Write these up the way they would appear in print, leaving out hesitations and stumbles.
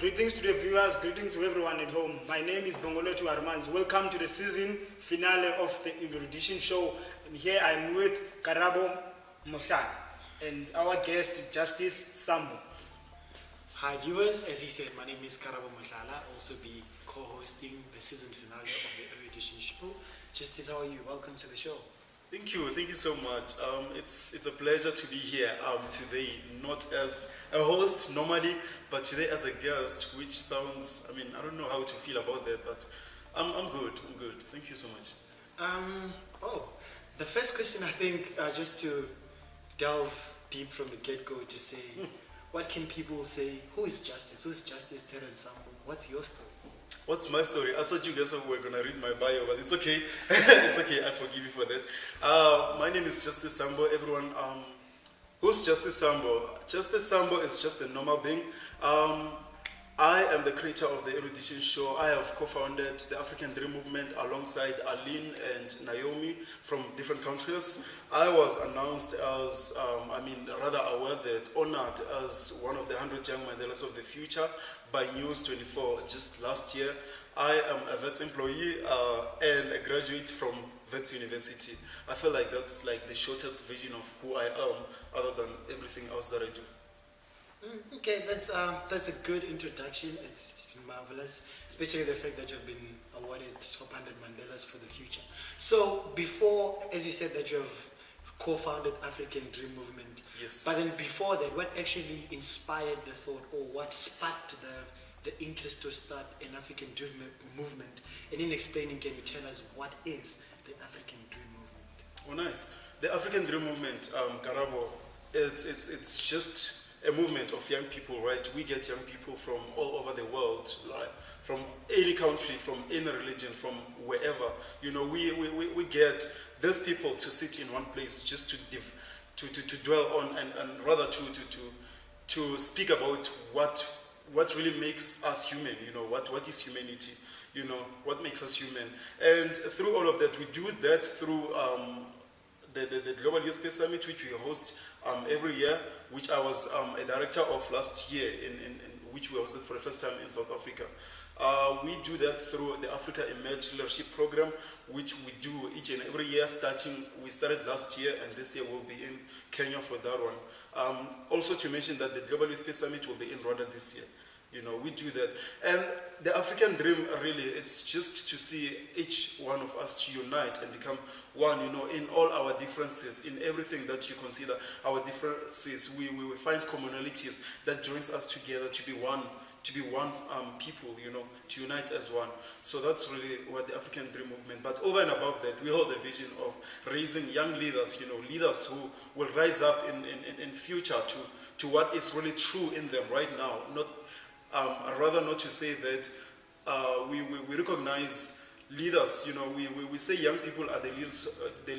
Greetings to the viewers, greetings to everyone at home. My name is Bongolotu Armans. Welcome to the season finale of the Erudition Show. And here I'm with Karabo Moshal and our guest, Justice Sambo. Hi viewers, as he said, my name is Karabo Mohlala. I'll also be co-hosting the season finale of the Erudition Show. Justice, how are you? Welcome to the show. Thank you so much. It's a pleasure to be here today, not as a host normally, but today as a guest, which sounds, I don't know how to feel about that, but I'm good. Thank you so much. The first question, I think, just to delve deep from the get-go, to say, what can people say? Who is Justice? Who is Justice Terence Sambo? What's your story? What's my story? I thought you guys were going to read my bio, but it's okay. It's okay. I forgive you for that. My name is Justice Sambo. Everyone, who's Justice Sambo? Justice Sambo is just a normal being. I am the creator of the Erudition Show. I have co-founded the African Dream Movement alongside Aline and Naomi from different countries. I was announced as, awarded, honored as one of the 100 Young Mandelas of the Future by News 24 just last year. I am a VETS employee and a graduate from VETS University. I feel like that's like the shortest version of who I am, other than everything else that I do. Okay, that's a good introduction. It's marvelous, especially the fact that you've been awarded top 100 Mandelas for the future. So before, as you said, that you have co-founded African Dream Movement. Yes. But then before that, what actually inspired the thought, or what sparked the interest to start an African Dream Movement? And in explaining, can you tell us what is the African Dream Movement? Oh, nice. The African Dream Movement, Karabo, it's just a movement of young people, right? We get young people from all over the world, like from any country, from any religion, from wherever. You know, we get those people to sit in one place just to dwell on and rather to speak about what really makes us human. You know, what is humanity? You know, what makes us human? And through all of that, we do that through the Global Youth Peace Summit, which we host every year, which I was a director of last year, in which we hosted for the first time in South Africa. We do that through the Africa Emerge Leadership Program, which we do each and every year. We started last year, and this year we'll be in Kenya for that one. Also to mention that the Global Youth Peace Summit will be in Rwanda this year. You know, we do that. And the African dream, really, it's just to see each one of us unite and become one, you know, in all our differences, in everything that you consider our differences. We will find commonalities that joins us together to be one people, you know, to unite as one. So that's really what the African Dream Movement. But over and above that, we hold the vision of raising young leaders, you know, leaders who will rise up in future to what is really true in them right now. Rather not to say that we recognize leaders, you know, we say young people are the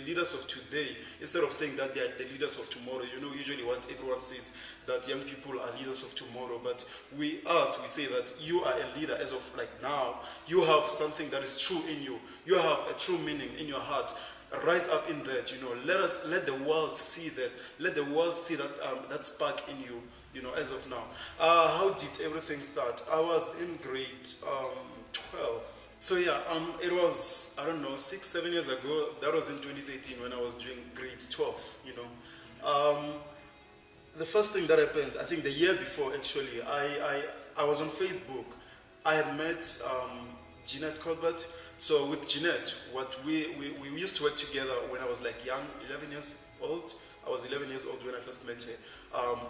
leaders of today, instead of saying that they are the leaders of tomorrow. You know, usually what everyone says, that young people are leaders of tomorrow, but we say that you are a leader as of like now. You have something that is true in you. You have a true meaning in your heart. Rise up in that, you know. Let the world see that. Let the world see that that spark in you, you know, as of now. How did everything start? I was in grade 12. So yeah, it was, 6-7 years ago. That was in 2013 when I was doing grade 12, you know. The first thing that happened, I think the year before actually, I was on Facebook. I had met Jeanette Colbert. So with Jeanette, we used to work together when I was like young, 11 years old. I was 11 years old when I first met her,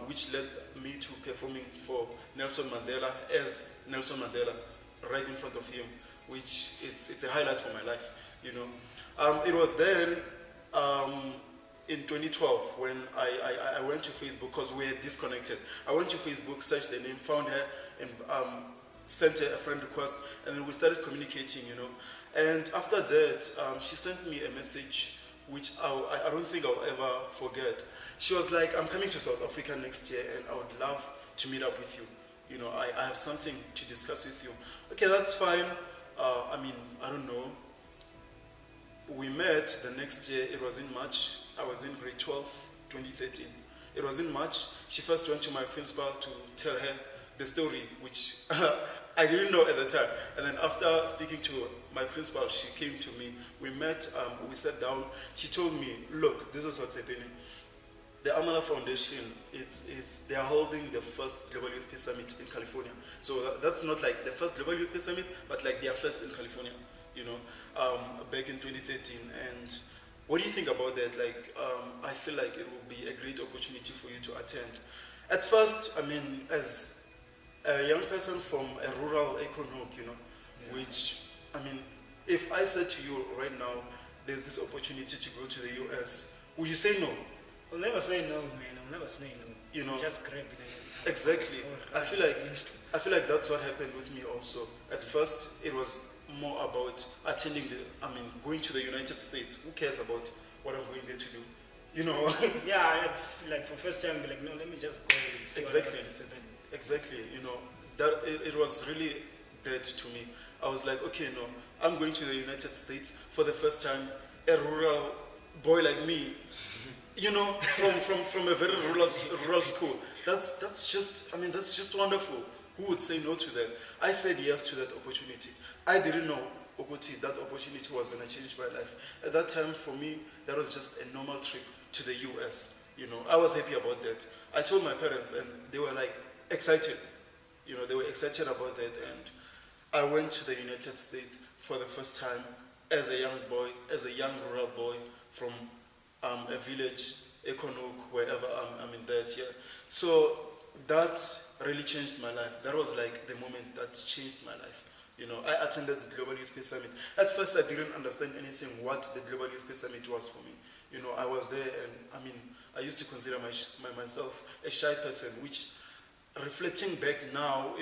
which led me to performing for Nelson Mandela as Nelson Mandela, right in front of him, which it's a highlight for my life, you know. It was then in 2012 when I went to Facebook, because we had disconnected. I went to Facebook, searched the name, found her, and sent her a friend request, and then we started communicating, you know. And after that, she sent me a message which I don't think I'll ever forget. She was like, I'm coming to South Africa next year, and I would love to meet up with you. You know, I have something to discuss with you. Okay, that's fine. I don't know. We met the next year. It was in March. I was in grade 12, 2013. It was in March. She first went to my principal to tell her the story, which I didn't know at the time. And then after speaking to my principal, she came to me. We met, we sat down. She told me, look, this is what's happening. The Amala Foundation, they are holding the first Global Youth Peace Summit in California. So that's not like the first Global Youth Peace Summit, but like their first in California, back in 2013. And what do you think about that? Like, I feel like it will be a great opportunity for you to attend. At first, I mean, as a young person from a rural economic, which, I mean, if I said to you right now, there's this opportunity to go to the US, would you say no? I'll never say no, man. I'll never say no. Just grab it. Exactly. I feel like that's what happened with me also. At first, it was more about going to the United States. Who cares about what I'm going there to do? Yeah, I had like for first time be like, no, let me just go and see Exactly. what happens. Exactly. That it was really dead to me. I was like, okay, no, I'm going to the United States for the first time. A rural boy like me, from a very rural school. That's just wonderful. Who would say no to that? I said yes to that opportunity. I didn't know that opportunity was going to change my life. At that time, for me, that was just a normal trip to the US. I was happy about that. I told my parents, and they were like excited. They were excited about that, and I went to the United States for the first time as a young boy, as a young rural boy from a village, Ekonuk, wherever I'm in that year. So that really changed my life. That was like the moment that changed my life. I attended the Global Youth Peace Summit. At first, I didn't understand anything what the Global Youth Peace Summit was for me. I was there, and I used to consider myself a shy person, which, reflecting back now,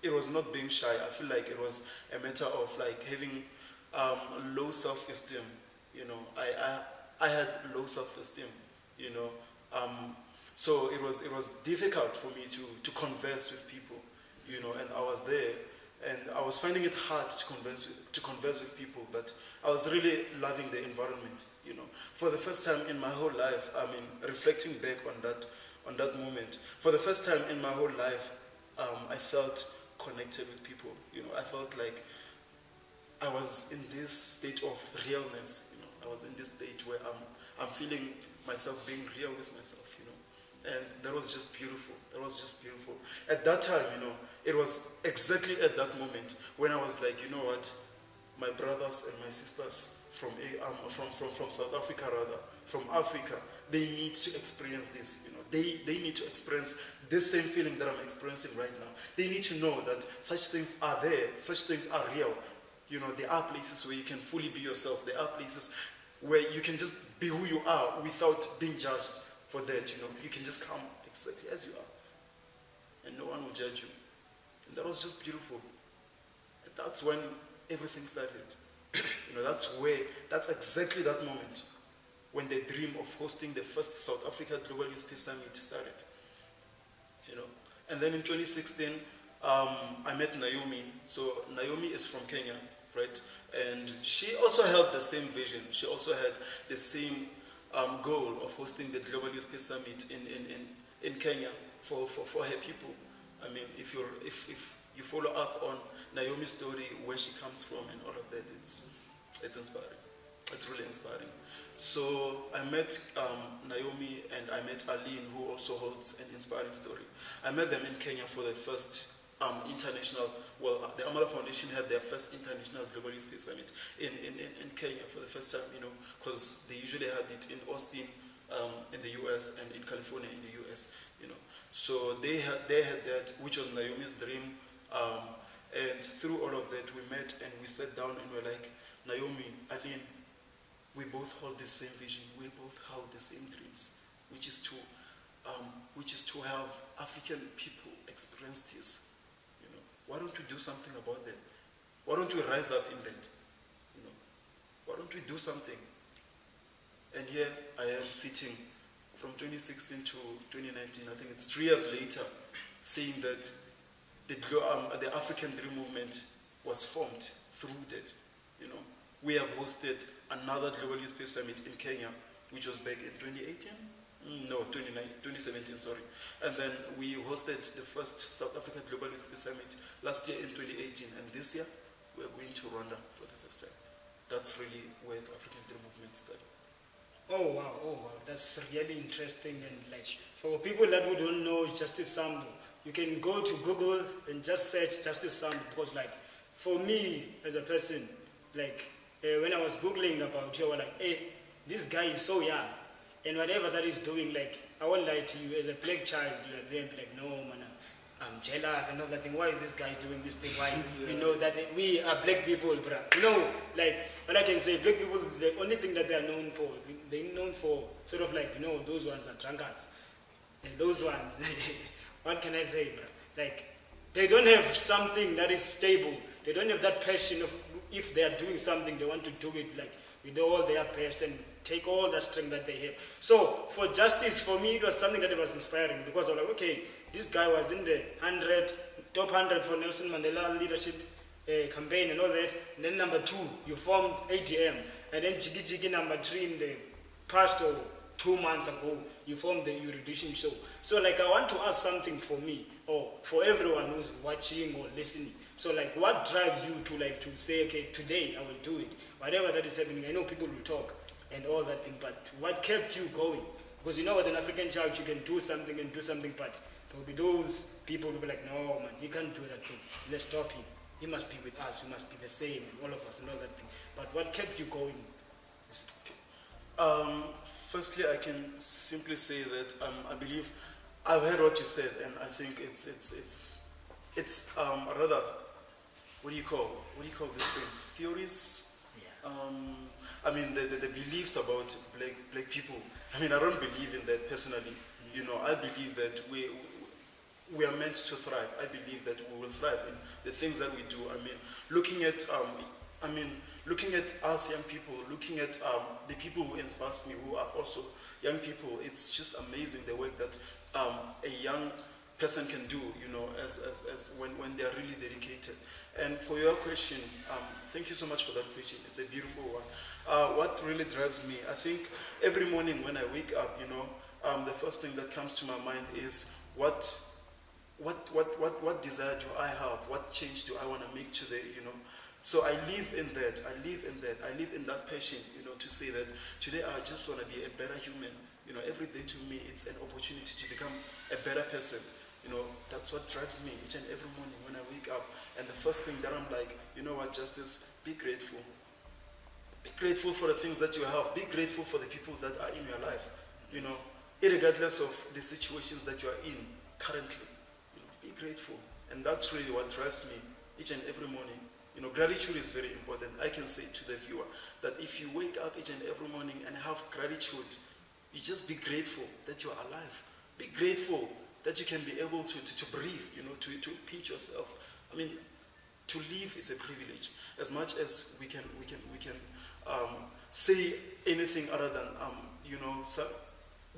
it was not being shy. I feel like it was a matter of like having low self-esteem. I had low self-esteem. So it was difficult for me to converse with people. And I was there, and I was finding it hard to converse with people, but I was really loving the environment. For the first time in my whole life, reflecting back on that moment, for the first time in my whole life, I felt connected with people. I felt like I was in this state of realness. I was in this state where I'm feeling myself being real with myself. And that was just beautiful. That was just beautiful. At that time, it was exactly at that moment when I was like, you know what, my brothers and my sisters from South Africa, from Africa, they need to experience this. They need to experience this same feeling that I'm experiencing right now. They need to know that such things are there. Such things are real. There are places where you can fully be yourself. There are places where you can just be who you are without being judged for that. You can just come exactly as you are, and no one will judge you. And that was just beautiful. And that's when everything started. That's exactly that moment when the dream of hosting the first South Africa Global Youth Peace Summit started. And then in 2016, I met Naomi. So Naomi is from Kenya, right? And she also held the same vision. She also had the same goal of hosting the Global Youth Peace Summit in Kenya for her people. If you follow up on Naomi's story, where she comes from and all of that, it's inspiring. It's really inspiring. So I met Naomi, and I met Aline, who also holds an inspiring story. I met them in Kenya for the first international, the Amala Foundation had their first international Global Youth Peace Summit in Kenya for the first time, because they usually had it in Austin, in the US, and in California in the US, So they had that, which was Naomi's dream, and through all of that, we met and we sat down and we're like, Naomi, Aline, we both hold the same vision, we both hold the same dreams, which is to have African people experience this. Why don't we do something about that? Why don't we rise up in that? Why don't we do something? And here I am sitting from 2016 to 2019. I think it's 3 years later, saying that the African Dream Movement was formed through that. We have hosted another Global Youth Peace Summit in Kenya, which was back in 2018 No, 2017, sorry. And then we hosted the first South Africa Global Youth Peace Summit last year in 2018. And this year, we're going to Rwanda for the first time. That's really where the African Dream Movement started. Oh wow, that's really interesting. And like for people that who don't know Justice Sambo, you can go to Google and just search Justice Sambo, because like for me as a person, like when I was Googling about you, I was like, hey, this guy is so young, and whatever that he's doing, like I won't lie to you, as a black child, like they'll be like, no man, I'm jealous and all that thing. Why is this guy doing this thing? Why? You know that we are black people, bruh. You know, like what I can say, black people, the only thing that they are known for, they're known for sort of like, you know, those ones are drunkards. And those ones, what can I say, bruh? Like they don't have something that is stable. They don't have that passion of if they are doing something, they want to do it like with all their best and take all the strength that they have. So for justice, for me, it was something that was inspiring, because I was like, okay, this guy was in the top 100 for Nelson Mandela leadership campaign and all that. And then number 2, you formed ADM. And then Jiggy Jiggy number 3 in the past 2 months ago, you formed the Erudition Show. So like I want to ask something for me or for everyone who's watching or listening. So like what drives you to say, okay, today I will do it. Whatever that is happening, I know people will talk and all that thing, but what kept you going? Because you know, as an African child, you can do something, but there will be those people who will be like, no man, he can't do that thing. Let's stop him. He must be with us. We must be the same, and all of us and all that thing. But what kept you going? Firstly, I can simply say that I believe I've heard what you said, and I think it's rather, what do you call these things? Theories. Yeah. I mean the beliefs about black people. I mean, I don't believe in that personally. You know, I believe that we are meant to thrive. I believe that we will thrive in the things that we do. I mean, looking at us young people, looking at the people who inspire me, who are also young people. It's just amazing the work that a young person can do, you know, as when they are really dedicated. And for your question, thank you so much for that question. It's a beautiful one. What really drives me, I think every morning when I wake up, you know, the first thing that comes to my mind is what desire do I have? What change do I want to make today, you know? So I live in that. I live in that passion, you know, to say that today I just want to be a better human. You know, every day to me it's an opportunity to become a better person. You know, that's what drives me each and every morning when I wake up. And the first thing that I'm like, you know what, Justice, be grateful. Be grateful for the things that you have. Be grateful for the people that are in your life. You know, irregardless of the situations that you are in currently. You know, be grateful. And that's really what drives me each and every morning. You know, gratitude is very important. I can say to the viewer that if you wake up each and every morning and have gratitude, you just be grateful that you are alive. Be grateful that you can be able to breathe, you know, to pinch yourself. I mean, to live is a privilege. As much as we can say anything other than, you know,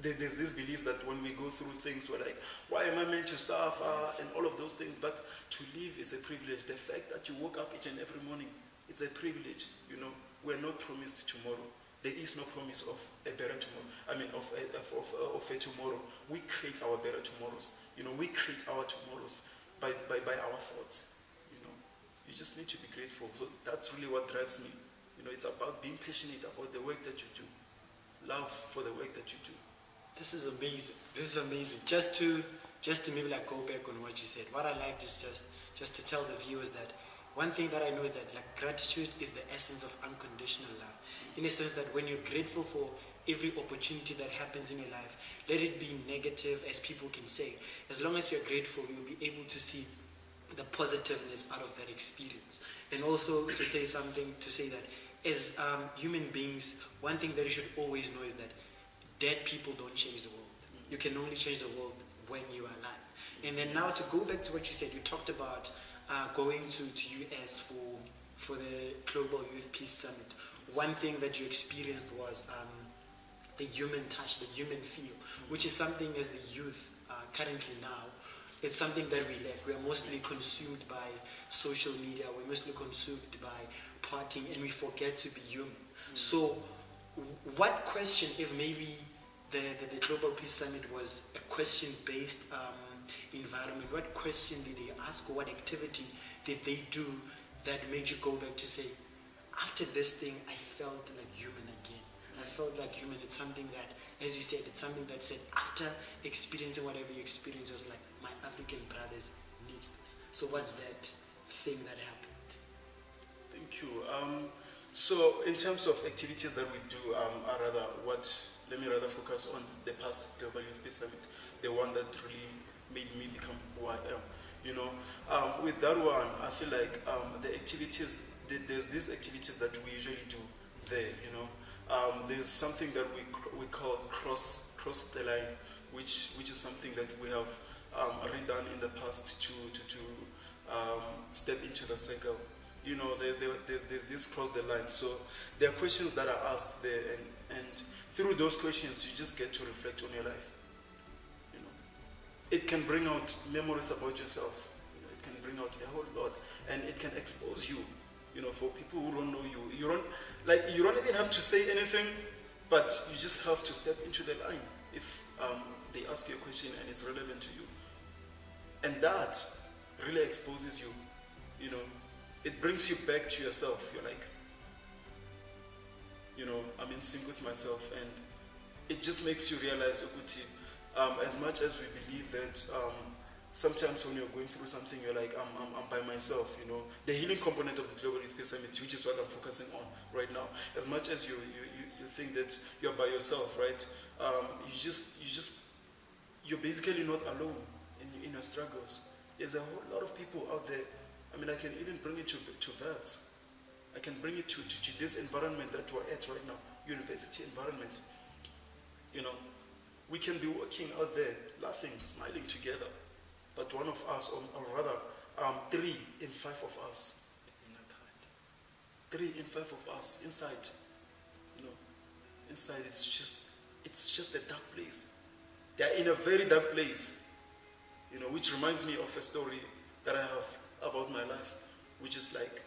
there's this belief that when we go through things, we're like, why am I meant to suffer, and all of those things. But to live is a privilege. The fact that you woke up each and every morning, it's a privilege. You know, we're not promised tomorrow. There is no promise of a better tomorrow. I mean, of a tomorrow. We create our better tomorrows. You know, we create our tomorrows by our thoughts. You know, you just need to be grateful. So that's really what drives me. You know, it's about being passionate about the work that you do. Love for the work that you do. This is amazing. This is amazing. Just to maybe like go back on what you said. What I liked is just to tell the viewers that one thing that I know is that like gratitude is the essence of unconditional love. In a sense that when you're grateful for every opportunity that happens in your life, let it be negative as people can say. As long as you're grateful, you'll be able to see the positiveness out of that experience. And also to say that as human beings, one thing that you should always know is that dead people don't change the world. You can only change the world when you are alive. And then now to go back to what you said, you talked about going to US for the Global Youth Peace Summit. One thing that you experienced was the human touch, the human feel, which is something as the youth currently now, it's something that we lack. We are mostly consumed by social media, we're mostly consumed by partying, and we forget to be human. So what question, if maybe the Global Peace Summit was a question-based environment. What question did they ask, or what activity did they do that made you go back to say, after this thing, I felt like human again. I felt like human. It's something that, as you said, it's something that said, after experiencing whatever you experienced, was like, my African brothers needs this. So what's that thing that happened? Thank you. So in terms of activities that we do, let me rather focus on the past Global Youth Peace Summit, the one that really made me become who I am. You know, with that one, I feel like the activities, there's these activities that we usually do there. You know, there's something that we call cross the line, which is something that we have redone in the past to step into the cycle. You know, there's this cross the line. So there are questions that are asked there, and through those questions, you just get to reflect on your life. You know, it can bring out memories about yourself. You know, it can bring out a whole lot, and it can expose you. You know, for people who don't know you, you don't even have to say anything, but you just have to step into the line if they ask you a question and it's relevant to you, and that really exposes you. You know, it brings you back to yourself. You're like, you know, I'm in sync with myself, and it just makes you realize, Okuti, as much as we believe that sometimes when you're going through something, you're like, I'm by myself, you know. The healing component of the Global Youth Peace Summit, which is what I'm focusing on right now. As much as you think that you're by yourself, right? You're basically not alone in your struggles. There's a whole lot of people out there. I mean, I can even bring it to VETS. I can bring it to this environment that we're at right now, university environment. You know, we can be working out there, laughing, smiling together. But one of us, or rather, 3 in 5 of us, 3 in 5 of us inside, you know, inside it's just a dark place. They are in a very dark place, you know, which reminds me of a story that I have about my life, which is like,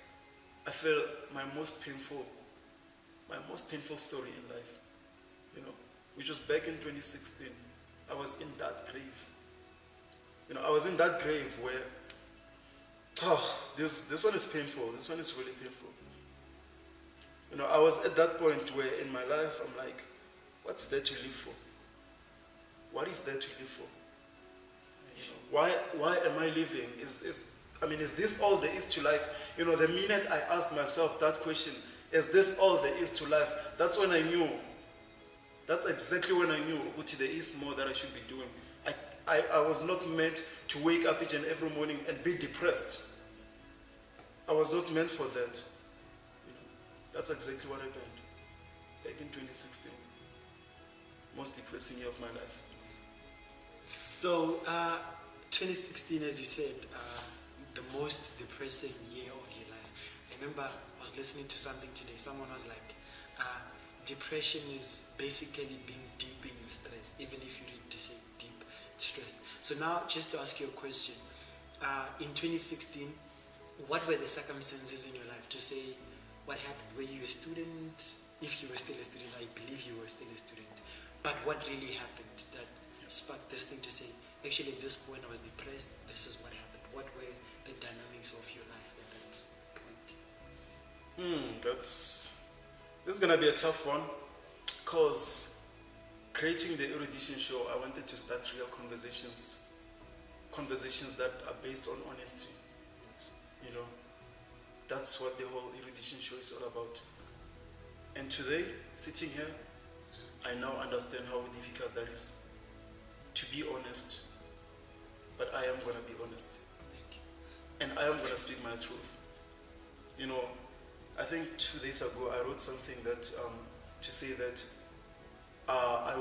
I feel my most painful story in life, you know, which was back in 2016. I was in that grave. You know, I was in that grave where, this one is painful. This one is really painful. You know, I was at that point where in my life, I'm like, what's there to live for? What is there to live for? You know, why am I living? Is this all there is to life? You know, the minute I asked myself that question, is this all there is to life? That's when I knew. That's exactly when I knew, Uti, there is more that I should be doing. I was not meant to wake up each and every morning and be depressed. I was not meant for that. You know, that's exactly what happened back in 2016. Most depressing year of my life. So, 2016, as you said, the most depressing year of your life. I remember I was listening to something today. Someone was like, depression is basically being deep in your stress, even if you read to say deep stressed. So now, just to ask you a question, in 2016, what were the circumstances in your life to say what happened? Were you a student? If you were still a student, I believe you were still a student. But what really happened that sparked this thing to say, actually at this point I was depressed, this is what happened? What were the dynamics of your life at that point? This is going to be a tough one, because creating the Erudition Show, I wanted to start real conversations that are based on honesty. You know, that's what the whole Erudition Show is all about. And today, sitting here, I now understand how difficult that is to be honest. But I am going to be honest. And I am going to speak my truth. You know, I think 2 days ago I wrote something that to say that I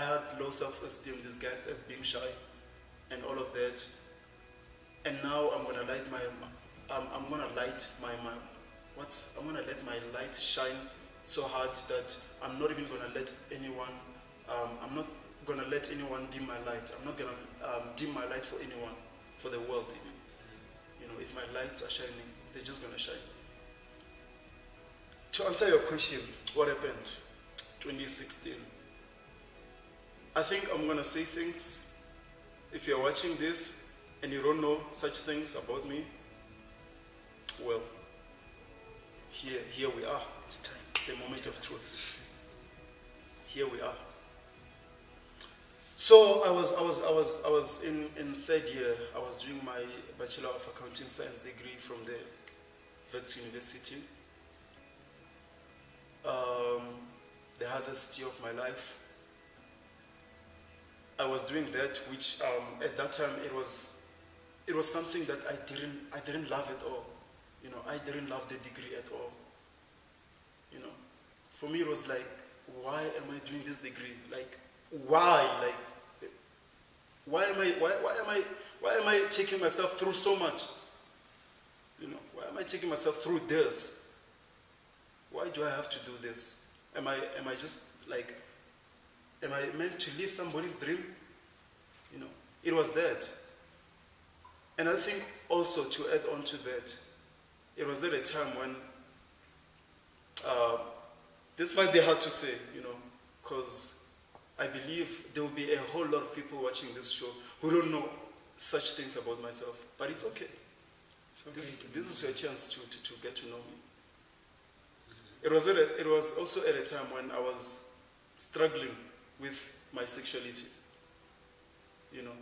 had low self-esteem, disguised as being shy, and all of that. And now I'm gonna let my light shine so hard that I'm not even gonna let anyone. I'm not gonna let anyone dim my light. I'm not gonna dim my light for anyone, for the world even. You know, if my lights are shining, they're just gonna shine. To answer your question, what happened? 2016. I think I'm gonna say things. If you're watching this and you don't know such things about me, well, here we are. It's time, the moment of truth. Here we are. So I was in third year. I was doing my Bachelor of Accounting Science degree from the Wits University. The hardest year of my life. I was doing that, which at that time it was something that I didn't love at all. You know, I didn't love the degree at all. You know, for me it was like, why am I doing this degree? Like, why? Like, why am I taking myself through so much? You know, why am I taking myself through this? Why do I have to do this? Am I just like, am I meant to live somebody's dream? You know, it was that. And I think also to add on to that, it was at a time when, this might be hard to say, you know, because I believe there will be a whole lot of people watching this show who don't know such things about myself, but it's okay. It's okay. This is your chance to get to know me. It was also at a time when I was struggling with my sexuality. You know,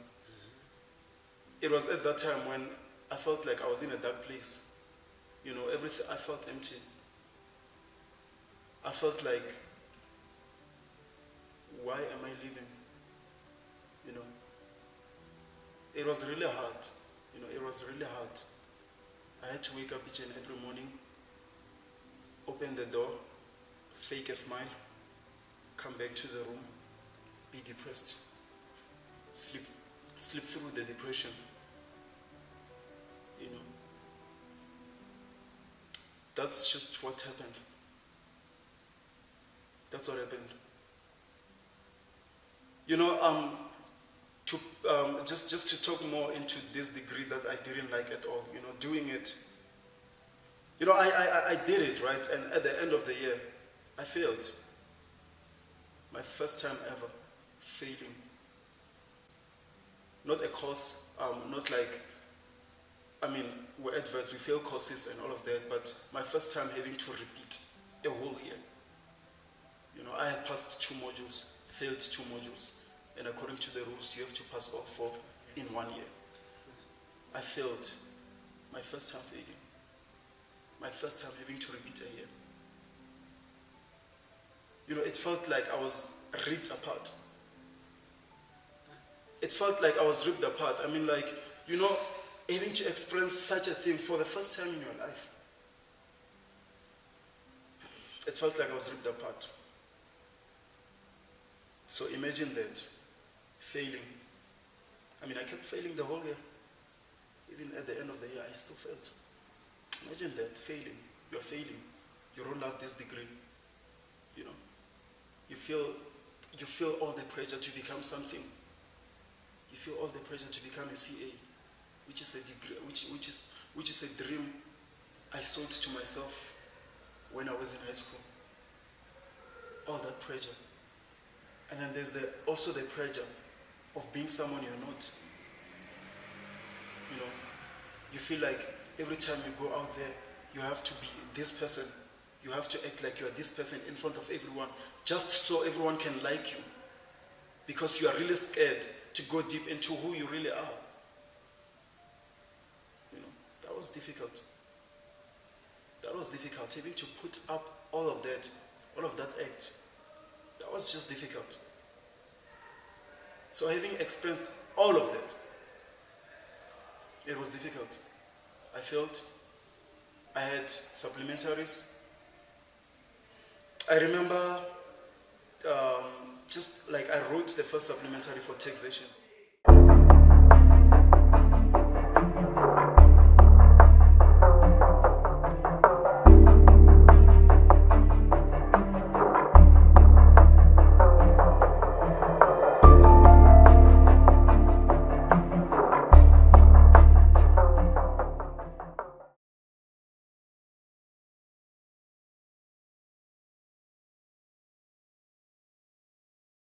it was at that time when I felt like I was in a dark place. You know, everything, I felt empty. I felt like, why am I living? You know, it was really hard. You know, it was really hard. I had to wake up each and every morning, open the door, fake a smile, come back to the room, be depressed, sleep through the depression. You know, that's just what happened. That's what happened. You know, just to talk more into this degree that I didn't like at all. You know, doing it. You know, I did it, right? And at the end of the year, I failed. My first time ever failing. Not a course, not like, I mean, we're adverts, we fail courses and all of that, but my first time having to repeat a whole year. You know, I had passed 2 modules, failed 2 modules, and according to the rules, you have to pass all 4 in 1 year. I failed. My first time failing. My first time having to repeat a year. You know, it felt like I was ripped apart. It felt like I was ripped apart. I mean, like, you know, having to experience such a thing for the first time in your life. It felt like I was ripped apart. So imagine that, failing. I mean, I kept failing the whole year. Even at the end of the year, I still failed. Imagine that, failing. You're failing. You don't love this degree. You know, you feel all the pressure to become something. You feel all the pressure to become a CA, which is a degree, which is a dream I sold to myself when I was in high school. All that pressure. And then there's also the pressure of being someone you're not. You know, you feel like every time you go out there, you have to be this person. You have to act like you are this person in front of everyone, just so everyone can like you. Because you are really scared to go deep into who you really are. You know, that was difficult. That was difficult. Having to put up all of that act. That was just difficult. So having experienced all of that, it was difficult. I failed. I had supplementaries. I remember just like I wrote the first supplementary for taxation.